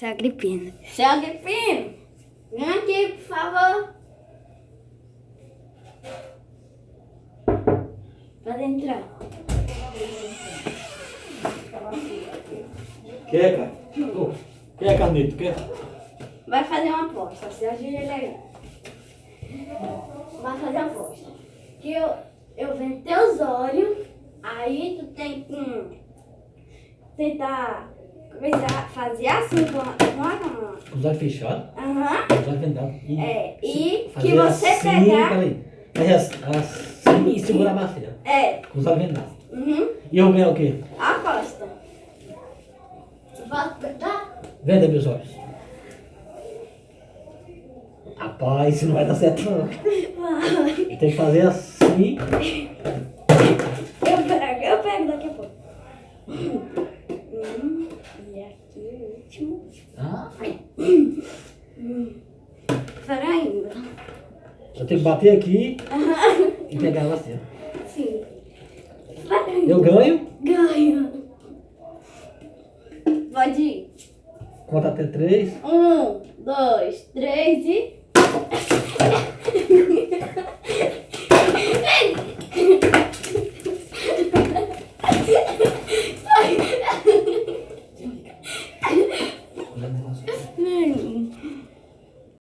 Seu Agripino. Seu Agripino, vem aqui, por favor. Pode entrar. Quer, cara? Ô, quer caneta? Quer? Vai fazer uma aposta, se ajuda ele aí. Vai fazer uma aposta. Que eu vendo teus olhos, aí tu tem que tentar fazer assim com a Com os olhos fechados? Aham. Com os olhos vendados. E fazer que você assim, pegar. Peraí. Fazer assim e segurar a bacia. Com os olhos vendados. Uhum. E eu ganhar o quê? Aposta. Tá? Venda meus olhos. Rapaz, isso não vai dar certo não. Tem que fazer assim. Eu pego daqui a pouco. E aqui o último. Ah, Peraí. eu tenho que bater aqui e pegar você. Sim. Peraí. Eu ganho. Ganho. Pode ir. Conta até 3. 1, 2, 3 e.